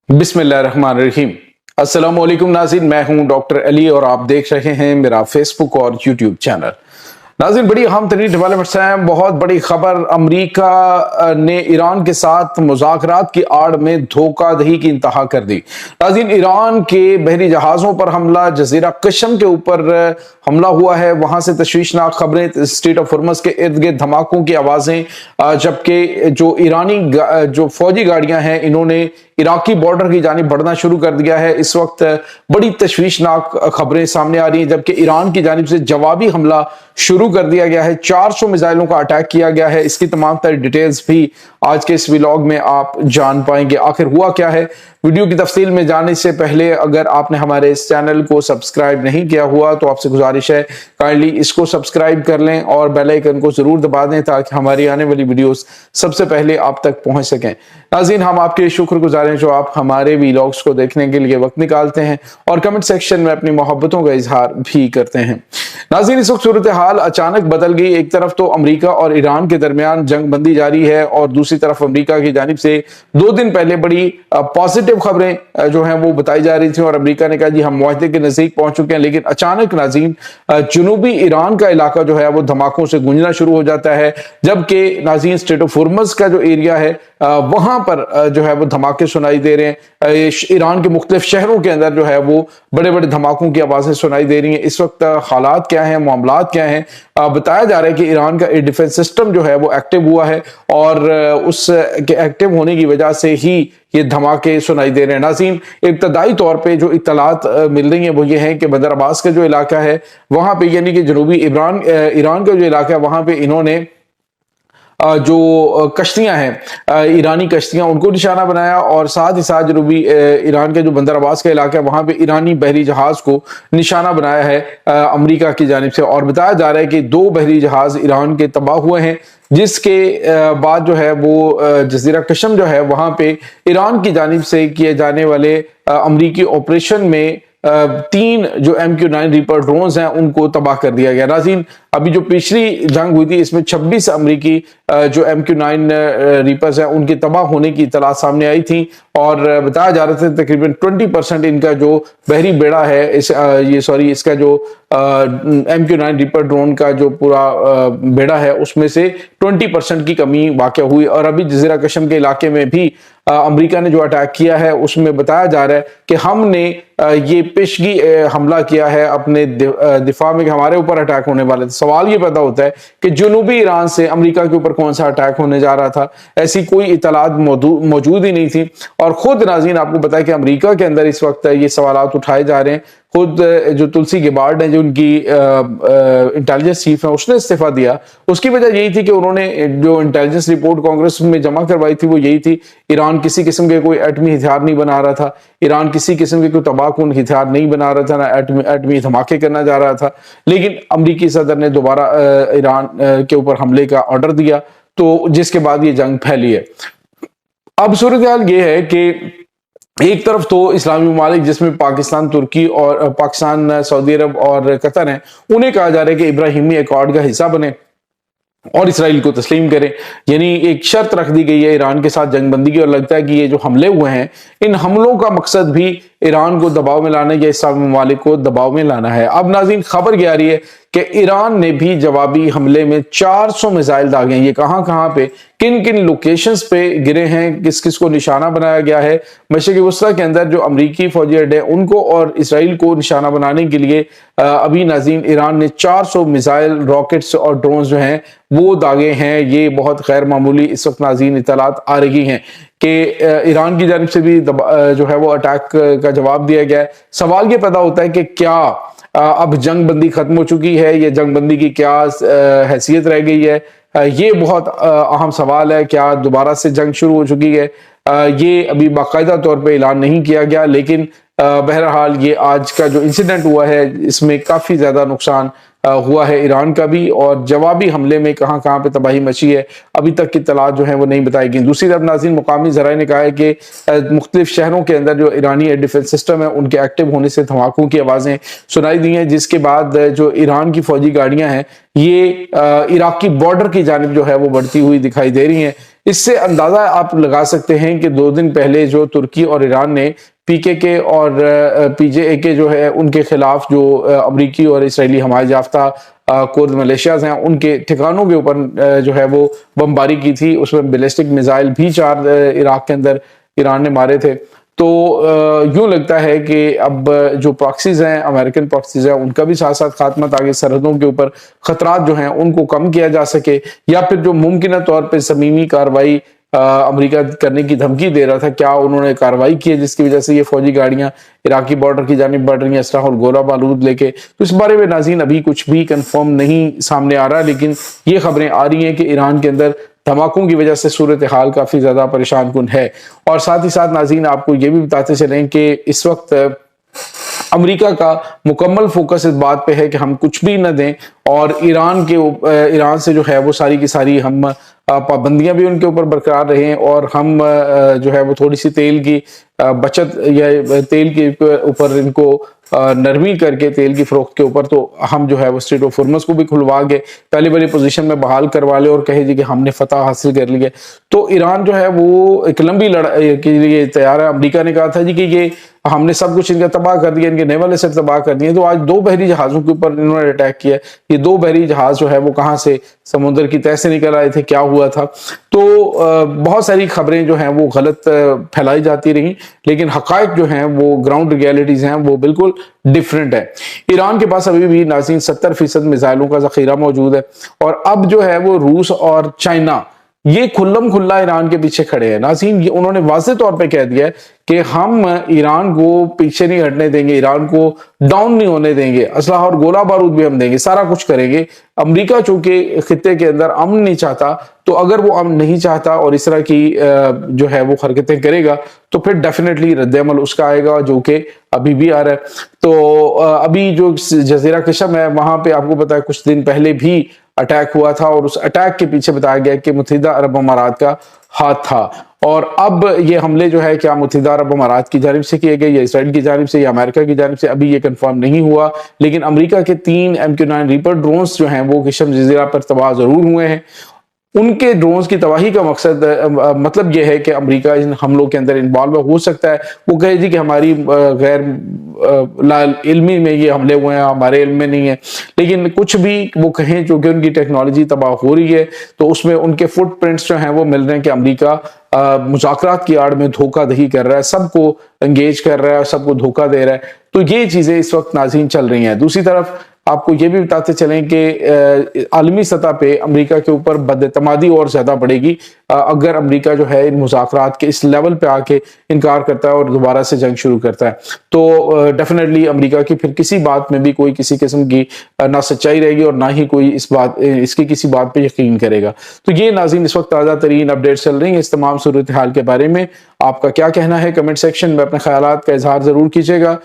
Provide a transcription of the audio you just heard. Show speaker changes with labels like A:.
A: बिस्मिल्लाहिर्रहमानिर्रहीम। अस्सलाम वालेकुम नाज़रीन, मैं हूं डॉक्टर अली और आप देख रहे हैं मेरा फेसबुक और यूट्यूब चैनल। नाज़रीन, बड़ी अहम तरीन डेवलपमेंट्स हैं। बहुत बड़ी खबर, अमरीका ने ईरान के साथ मुज़ाकरात की आड़ में धोखाधड़ी की इंतहा कर दी। नाज़रीन, ईरान के बहरी जहाज़ों पर हमला, जज़ीरा कशम के ऊपर हमला हुआ है, वहां से तशवीशनाक खबरें, स्ट्रेट ऑफ हॉर्मज़ के इर्द गिर्द धमाकों की आवाज़ें, जबकि जो ईरानी जो फौजी गाड़ियां हैं इन्होंने इराकी बॉर्डर की जानिब बढ़ना शुरू कर दिया है। इस वक्त बड़ी तशवीशनाक खबरें सामने आ रही हैं, जबकि ईरान की जानिब से जवाबी हमला शुरू कर दिया गया है। 400 मिसाइलों का अटैक किया गया है। इसकी तमाम तरह डिटेल्स भी आज के इस व्लॉग में आप जान पाएंगे। आखिर हुआ क्या है, वीडियो की तफसील में जाने से पहले अगर आपने हमारे इस चैनल को सब्सक्राइब नहीं किया हुआ तो आपसे गुजारिश है काइंडली इसको सब्सक्राइब कर लें और बेल आइकन को जरूर दबा दें ताकि हमारी आने वाली वीडियोस सबसे पहले आप तक पहुंच सकें। नाज़रीन, हम आपके शुक्रगुजार हैं जो आप हमारे व्लॉग्स को देखने के लिए वक्त निकालते हैं और कमेंट सेक्शन में अपनी मोहब्बतों का इजहार भी करते हैं। नाज़रीन, इस वक्त सूरत हाल अचानक बदल गई। एक तरफ तो अमरीका और ईरान के दरमियान जंग बंदी जारी है और दूसरी तरफ अमरीका की जानिब से 2 दिन पहले बड़ी पॉजिटिव खबरें जो हैं वो बताई जा रही थी और अमेरिका ने कहा जी हम मुआहदे के नजदीक पहुंच चुके हैं। लेकिन अचानक नाज़रीन जनूबी ईरान का इलाका जो है वो धमाकों से गूंजना शुरू हो जाता है, जबकि नाज़रीन स्ट्रेट ऑफ हॉर्मज़ का जो एरिया है वहां पर जो है वो धमाके सुनाई दे रहे हैं। ईरान के मुख्तलिफ शहरों के अंदर जो है वो बड़े बड़े धमाकों की आवाजें सुनाई दे रही हैं। इस वक्त हालात क्या हैं, मामलात क्या हैं, बताया जा रहा है कि ईरान का डिफेंस सिस्टम जो है वो एक्टिव हुआ है और उस एक्टिव होने की वजह से ही ये धमाके सुनाई दे रहे हैं। नाज़रीन, इब्तदाई तौर पे जो इत्तलात मिल रही हैं वो ये है कि बंदर अब्बास का जो इलाका है वहां पे, यानी कि जनूबी ईरान का जो इलाका है वहां पे इन्होंने जो कश्तियां हैं, ईरानी कश्तियां, उनको निशाना बनाया और साथ ही साथ जनूबी ईरान के जो बंदर अब्बास का इलाका है वहां पे ईरानी बहरी जहाज को निशाना बनाया है अमेरिका की जानिब से। और बताया जा रहा है कि 2 बहरी जहाज ईरान के तबाह हुए हैं, जिसके बाद जो है वो जज़ीरा कशम जो है वहां पे ईरान की जानिब से किए जाने वाले अमरीकी ऑपरेशन में 3 जो MQ-9 रीपर ड्रोन्स हैं उनको तबाह कर दिया गया। नाज़रीन, अभी जो पिछली जंग हुई थी इसमें 26 अमरीकी जो MQ-9 रीपर्स हैं उनके तबाह होने की इत्तला सामने आई थी और बताया जा रहा था तकरीबन 20% इनका जो बहरी बेड़ा है इसका जो MQ-9 रीपर ड्रोन का जो पूरा बेड़ा है उसमें से 20% की कमी वाक़ हुई। और अभी जज़ीरा कशम के इलाके में भी अमेरिका ने जो अटैक किया है उसमें बताया जा रहा है कि हमने ये पेशगी हमला किया है अपने दिफा में कि हमारे ऊपर अटैक होने वाले थे। सवाल ये पैदा होता है कि जनूबी ईरान से अमेरिका के ऊपर कौन सा अटैक होने जा रहा था, ऐसी कोई इतलात मौजूद ही नहीं थी। और खुद नाज़रीन आपको पता है कि अमेरिका के अंदर इस वक्त ये सवालात उठाए जा रहे हैं। खुद जो तुलसी गेबार्ड है जो उनकी इंटेलिजेंस चीफ है उसने इस्तीफा दिया। उसकी वजह यही थी कि उन्होंने जो इंटेलिजेंस रिपोर्ट कांग्रेस में जमा करवाई थी वो यही थी, ईरान किसी किस्म के कोई एटमी हथियार नहीं बना रहा था, ईरान किसी किस्म के कोई तबाहकुन हथियार नहीं बना रहा था, ना एटमी धमाके करना जा रहा था। लेकिन अमरीकी सदर ने दोबारा ईरान के ऊपर हमले का ऑर्डर दिया तो जिसके बाद ये जंग फैली है। अब सूरत हाल ये है कि एक तरफ तो इस्लामी ममालिक जिसमें पाकिस्तान, तुर्की और पाकिस्तान, सऊदी अरब और कतर हैं, उन्हें कहा जा रहा है कि इब्राहिमी अकॉर्ड का हिस्सा बने और इसराइल को तस्लीम करें। यानी एक शर्त रख दी गई है ईरान के साथ जंगबंदी की और लगता है कि ये जो हमले हुए हैं इन हमलों का मकसद भी ईरान को दबाव में लाना या इस्लामी ममालिक को दबाव में लाना है। अब नाज़रीन खबर क्या आ रही है कि ईरान ने भी जवाबी हमले में 400 मिसाइल दागे हैं। ये कहां पे, किन किन लोकेशंस पे गिरे हैं, किस किस को निशाना बनाया गया है। मशरिक़ वस्ता के अंदर जो अमरीकी फौजी अड्डे उनको और इसराइल को निशाना बनाने के लिए अभी नाज़रीन ईरान ने 400 मिसाइल, रॉकेट्स और ड्रोन जो हैं वो दागे हैं। ये बहुत गैर मामूली इस वक्त नाज़रीन इत्तलात आ रही हैं कि ईरान की जानिब से भी जो है वो अटैक का जवाब दिया गया है। सवाल ये पैदा होता है कि क्या अब जंग बंदी खत्म हो चुकी है, या जंग बंदी की क्या हैसियत रह गई है, ये बहुत अहम सवाल है। क्या दोबारा से जंग शुरू हो चुकी है, ये अभी बाकायदा तौर पे ऐलान नहीं किया गया। लेकिन बहरहाल ये आज का जो इंसिडेंट हुआ है इसमें काफी ज्यादा नुकसान ہوا ہے ایران کا بھی، اور جوابی حملے میں کہاں کہاں پہ تباہی مچی ہے ابھی تک کی اطلاعات جو ہیں وہ نہیں بتائی گئی۔ دوسری طرف ناظرین مقامی ذرائع نے کہا ہے کہ مختلف شہروں کے اندر جو ایرانی ایئر ڈیفنس سسٹم ہے ان کے ایکٹیو ہونے سے دھماکوں کی آوازیں سنائی دی ہیں، جس کے بعد جو ایران کی فوجی گاڑیاں ہیں یہ عراق کی بارڈر کی جانب جو ہے وہ بڑھتی ہوئی دکھائی دے رہی ہیں۔ اس سے اندازہ آپ لگا سکتے ہیں کہ 2 دن پہلے جو ترکی اور ایران نے PKK اور PJAK جو ہے ان کے خلاف جو امریکی اور اسرائیلی حمایت یافتہ کرد ملیشیاز ہیں ان کے ٹھکانوں کے اوپر جو ہے وہ بمباری کی تھی، اس میں بیلسٹک میزائل بھی 4 عراق کے اندر ایران نے مارے تھے۔ تو یوں لگتا ہے کہ اب جو پراکسیز ہیں، امریکن پراکسیز ہیں، ان کا بھی ساتھ ساتھ خاتمہ تاکہ سرحدوں کے اوپر خطرات جو ہیں ان کو کم کیا جا سکے، یا پھر جو ممکنہ طور پہ صمیمی کارروائی امریکہ کرنے کی دھمکی دے رہا تھا، کیا انہوں نے کارروائی کی ہے جس کی وجہ سے یہ فوجی گاڑیاں عراقی بارڈر کی جانب بڑھ رہی ہیں اسلحہ اور گولہ بارود لے کے۔ تو اس بارے میں ناظرین ابھی کچھ بھی کنفرم نہیں سامنے آ رہا، لیکن یہ خبریں آ رہی ہیں کہ ایران کے اندر دھماکوں کی وجہ سے صورتحال کافی زیادہ پریشان کن ہے۔ اور ساتھ ہی ساتھ ناظرین آپ کو یہ بھی بتاتے چلیں کہ اس وقت امریکہ کا مکمل فوکس اس بات پہ ہے کہ ہم کچھ بھی نہ دیں، اور ایران سے جو ہے وہ ساری کی ساری ہم پابندیاں بھی ان کے اوپر برقرار رہیں، اور ہم جو ہے وہ تھوڑی سی تیل کی بچت یا تیل کے اوپر ان کو نرمی کر کے تیل کی فروخت کے اوپر تو ہم جو ہے وہ اسٹریٹ آف ہرمز کو بھی کھلوا کے پہلی والی پوزیشن میں بحال کروا لے اور کہے جی کہ ہم نے فتح حاصل کر لی ہے۔ تو ایران جو ہے وہ ایک لمبی لڑائی کے لیے تیار ہے۔ امریکہ نے کہا تھا جی کہ یہ ہم نے سب کچھ ان کا تباہ کر دیا، ان کے نیول ایسٹ تباہ کر دیے، تو آج 2 بحری جہازوں کے اوپر انہوں نے اٹیک کیا۔ یہ 2 بحری جہاز جو ہے وہ کہاں سے سمندر کی تہہ سے نکل آئے تھے، کیا ہوا تھا؟ تو بہت ساری خبریں جو ہیں وہ غلط پھیلائی جاتی رہیں، لیکن حقائق جو ہیں وہ گراؤنڈ ریئلٹیز ہیں وہ بالکل ڈیفرنٹ ہے۔ ایران کے پاس ابھی بھی ناظرین 70% میزائلوں کا ذخیرہ موجود ہے، اور اب جو ہے وہ روس اور چائنا یہ کھلم کھلا ایران کے پیچھے کھڑے ہیں۔ ناظرین انہوں نے واضح طور پہ کہہ دیا ہے کہ ہم ایران کو پیچھے نہیں ہٹنے دیں گے، ایران کو ڈاؤن نہیں ہونے دیں گے، اسلحہ اور گولہ بارود بھی ہم دیں گے، سارا کچھ کریں گے۔ امریکہ چونکہ خطے کے اندر امن نہیں چاہتا، تو اگر وہ امن نہیں چاہتا اور اس طرح کی جو ہے وہ حرکتیں کرے گا تو پھر ڈیفینیٹلی رد عمل اس کا آئے گا، جو کہ ابھی بھی آ رہا ہے۔ تو ابھی جو جزیرہ قشم ہے وہاں پہ آپ کو پتا ہے کچھ دن پہلے بھی اٹیک ہوا تھا، اور اس اٹیک کے پیچھے بتایا گیا کہ متحدہ عرب امارات کا ہاتھ تھا۔ اور اب یہ حملے جو ہے کیا متحدہ عرب امارات کی جانب سے کیے گئے یا اسرائیل کی جانب سے یا امریکہ کی جانب سے، ابھی یہ کنفرم نہیں ہوا، لیکن امریکہ کے 3 MQ-9 ریپر ڈرونز جو ہیں وہ قشم جزیرہ پر تباہ ضرور ہوئے ہیں۔ ان کے ڈرونز کی تباہی کا مطلب یہ ہے کہ امریکہ ان حملوں کے اندر انوالو ہو سکتا ہے۔ وہ کہے جی کہ ہماری غیر لا علمی میں یہ حملے ہوئے ہیں، ہمارے علم میں نہیں ہے، لیکن کچھ بھی وہ کہیں چونکہ ان کی ٹیکنالوجی تباہ ہو رہی ہے تو اس میں ان کے فٹ پرنٹس جو ہیں وہ مل رہے ہیں کہ امریکہ مذاکرات کی آڑ میں دھوکہ دہی کر رہا ہے، سب کو انگیج کر رہا ہے، سب کو دھوکہ دے رہا ہے۔ تو یہ چیزیں اس وقت ناظرین چل رہی ہیں۔ دوسری طرف آپ کو یہ بھی بتاتے چلیں کہ عالمی سطح پہ امریکہ کے اوپر بد-اعتمادی اور زیادہ بڑھے گی اگر امریکہ جو ہے ان مذاکرات کے اس لیول پہ آ کے انکار کرتا ہے اور دوبارہ سے جنگ شروع کرتا ہے، تو ڈیفینیٹلی امریکہ کی پھر کسی بات میں بھی کوئی کسی قسم کی نہ سچائی رہے گی اور نہ ہی کوئی اس کی کسی بات پہ یقین کرے گا۔ تو یہ ناظرین اس وقت تازہ ترین اپڈیٹ چل رہی ہیں اس تمام صورتحال کے بارے میں۔ آپ کا کیا کہنا ہے کمنٹ سیکشن میں اپنے خیالات کا اظہار ضرور کیجیے گا۔